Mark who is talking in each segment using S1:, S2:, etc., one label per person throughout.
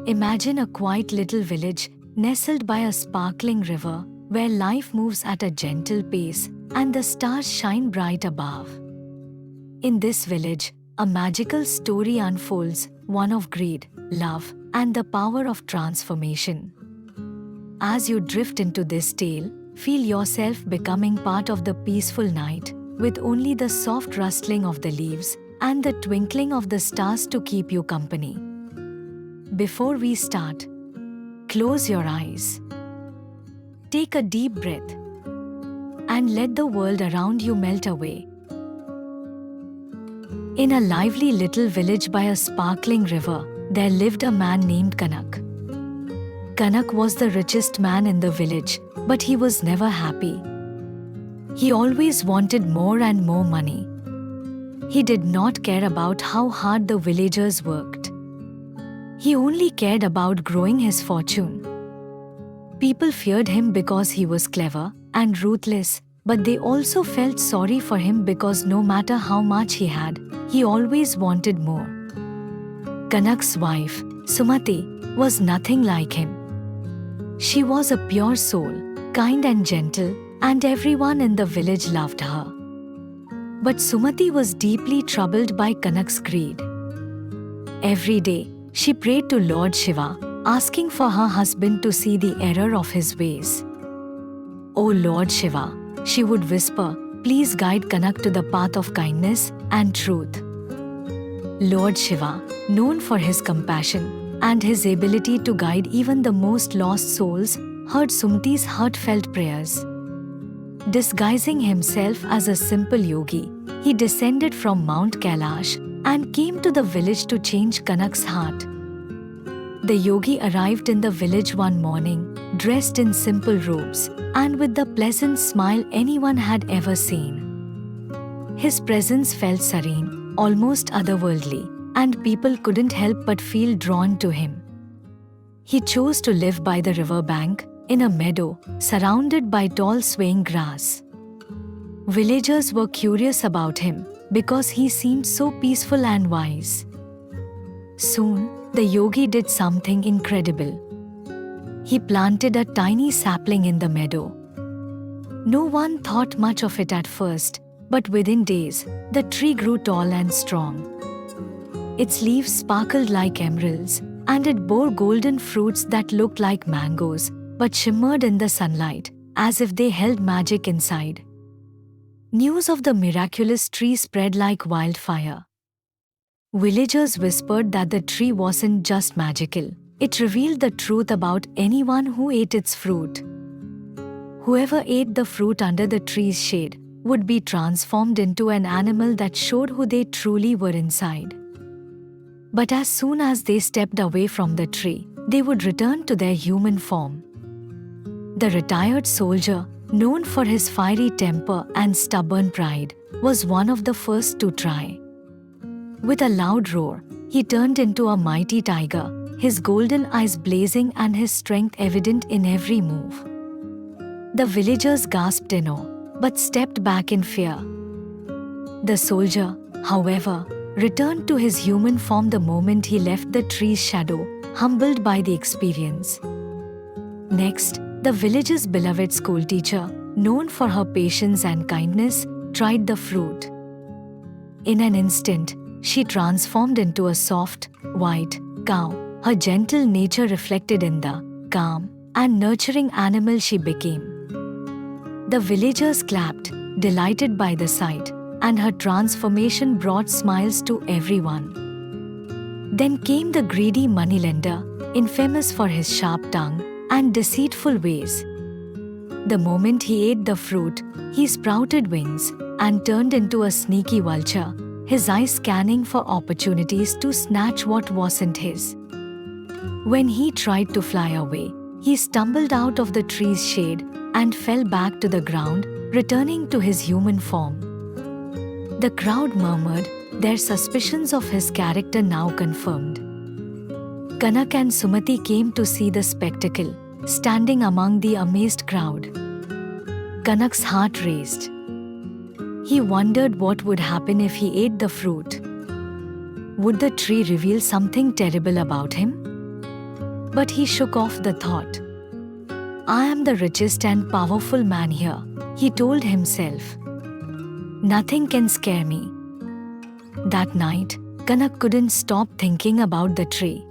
S1: Imagine a quiet little village nestled by a sparkling river where life moves at a gentle pace and the stars shine bright above. In this village, a magical story unfolds, one of greed, love, and the power of transformation. As you drift into this tale, feel yourself becoming part of the peaceful night, with only the soft rustling of the leaves and the twinkling of the stars to keep you company. Before we start, close your eyes. Take a deep breath and let the world around you melt away. In a lively little village by a sparkling river, there lived a man named Kanak. Kanak was the richest man in the village, but he was never happy. He always wanted more and more money. He did not care about how hard the villagers worked. He only cared about growing his fortune. People feared him because he was clever and ruthless, but they also felt sorry for him because no matter how much he had, he always wanted more. Kanak's wife, Sumati, was nothing like him. She was a pure soul, kind and gentle, and everyone in the village loved her. But Sumati was deeply troubled by Kanak's greed. Every day, she prayed to Lord Shiva, asking for her husband to see the error of his ways. "O Lord Shiva," she would whisper, "please guide Kanak to the path of kindness and truth." Lord Shiva, known for his compassion and his ability to guide even the most lost souls, heard Sumati's heartfelt prayers. Disguising himself as a simple yogi, he descended from Mount Kailash and came to the village to change Kanak's heart. The yogi arrived in the village one morning, dressed in simple robes and with the pleasant smile anyone had ever seen. His presence felt serene, almost otherworldly, and people couldn't help but feel drawn to him. He chose to live by the river bank, in a meadow, surrounded by tall swaying grass. Villagers were curious about him because he seemed so peaceful and wise. Soon, the yogi did something incredible. He planted a tiny sapling in the meadow. No one thought much of it at first, but within days, the tree grew tall and strong. Its leaves sparkled like emeralds, and it bore golden fruits that looked like mangoes, but shimmered in the sunlight, as if they held magic inside. News of the miraculous tree spread like wildfire. Villagers whispered that the tree wasn't just magical, it revealed the truth about anyone who ate its fruit. Whoever ate the fruit under the tree's shade would be transformed into an animal that showed who they truly were inside. But as soon as they stepped away from the tree, they would return to their human form. The retired soldier, known for his fiery temper and stubborn pride, was one of the first to try. With a loud roar, he turned into a mighty tiger, his golden eyes blazing and his strength evident in every move. The villagers gasped in awe, but stepped back in fear. The soldier, however, returned to his human form the moment he left the tree's shadow, humbled by the experience. Next, the village's beloved schoolteacher, known for her patience and kindness, tried the fruit. In an instant, she transformed into a soft, white cow, her gentle nature reflected in the calm and nurturing animal she became. The villagers clapped, delighted by the sight, and her transformation brought smiles to everyone. Then came the greedy moneylender, infamous for his sharp tongue and deceitful ways. The moment he ate the fruit, he sprouted wings and turned into a sneaky vulture, his eyes scanning for opportunities to snatch what wasn't his. When he tried to fly away, he stumbled out of the tree's shade and fell back to the ground, returning to his human form. The crowd murmured, their suspicions of his character now confirmed. Kanak and Sumati came to see the spectacle, standing among the amazed crowd. Kanak's heart raced. He wondered what would happen if he ate the fruit. Would the tree reveal something terrible about him? But he shook off the thought. I am the richest and powerful man here, he told himself. Nothing can scare me. That night, Kanak couldn't stop thinking about the tree.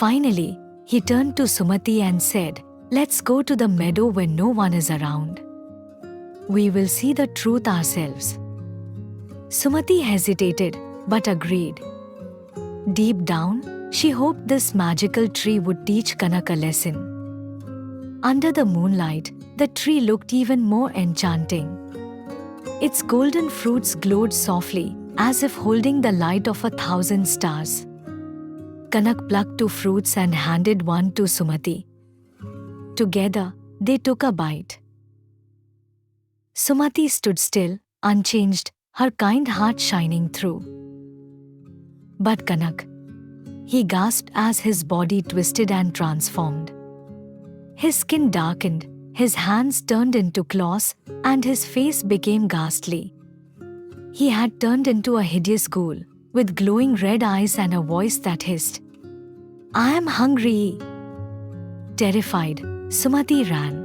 S1: Finally, he turned to Sumati and said, "Let's go to the meadow when no one is around. We will see the truth ourselves." Sumati hesitated, but agreed. Deep down, she hoped this magical tree would teach Kanak a lesson. Under the moonlight, the tree looked even more enchanting. Its golden fruits glowed softly, as if holding the light of 1,000 stars. Kanak plucked 2 fruits and handed one to Sumati. Together, they took a bite. Sumati stood still, unchanged, her kind heart shining through. But Kanak, he gasped as his body twisted and transformed. His skin darkened, his hands turned into claws, and his face became ghastly. He had turned into a hideous ghoul, with glowing red eyes and a voice that hissed, "I am hungry." Terrified, Sumati ran.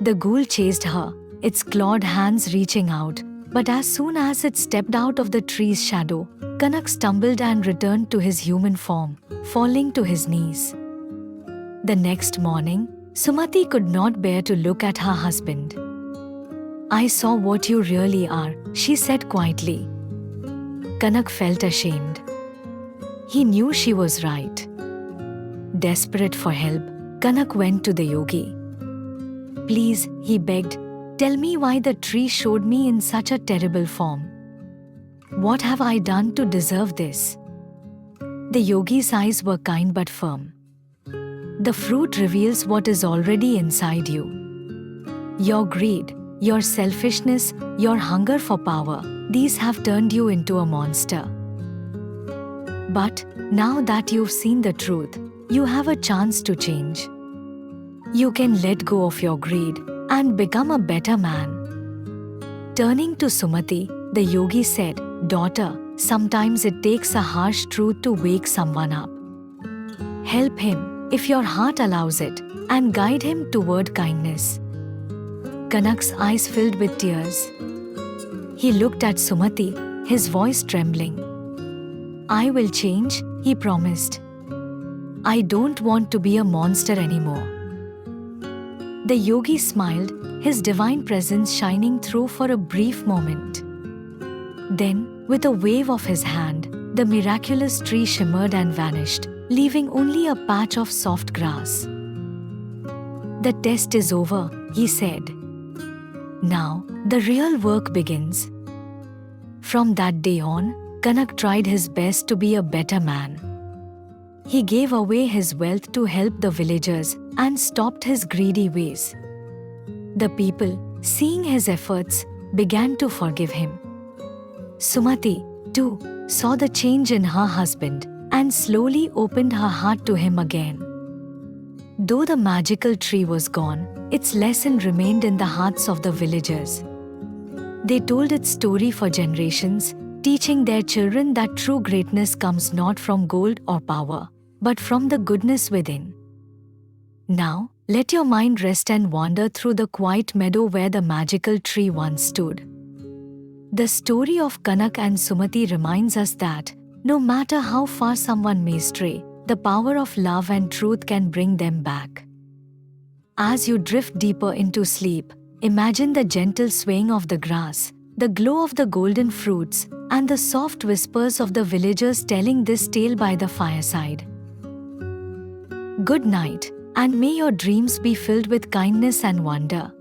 S1: The ghoul chased her, its clawed hands reaching out, but as soon as it stepped out of the tree's shadow, Kanak stumbled and returned to his human form, falling to his knees. The next morning, Sumati could not bear to look at her husband. "I saw what you really are," she said quietly. Kanak felt ashamed. He knew she was right. Desperate for help, Kanak went to the yogi. "Please," he begged, "tell me why the tree showed me in such a terrible form. What have I done to deserve this?" The yogi's eyes were kind but firm. "The fruit reveals what is already inside you. Your greed, your selfishness, your hunger for power, these have turned you into a monster. But now that you've seen the truth, you have a chance to change. You can let go of your greed and become a better man." Turning to Sumati, the yogi said, "Daughter, sometimes it takes a harsh truth to wake someone up. Help him, if your heart allows it, and guide him toward kindness." Kanak's eyes filled with tears. He looked at Sumati, his voice trembling. "I will change," he promised. "I don't want to be a monster anymore." The yogi smiled, his divine presence shining through for a brief moment. Then, with a wave of his hand, the miraculous tree shimmered and vanished, leaving only a patch of soft grass. "The test is over," he said. "Now, the real work begins." From that day on, Kanak tried his best to be a better man. He gave away his wealth to help the villagers and stopped his greedy ways. The people, seeing his efforts, began to forgive him. Sumati, too, saw the change in her husband and slowly opened her heart to him again. Though the magical tree was gone, its lesson remained in the hearts of the villagers. They told its story for generations, teaching their children that true greatness comes not from gold or power, but from the goodness within. Now, let your mind rest and wander through the quiet meadow where the magical tree once stood. The story of Kanak and Sumati reminds us that, no matter how far someone may stray, the power of love and truth can bring them back. As you drift deeper into sleep, imagine the gentle swaying of the grass, the glow of the golden fruits, and the soft whispers of the villagers telling this tale by the fireside. Good night, and may your dreams be filled with kindness and wonder.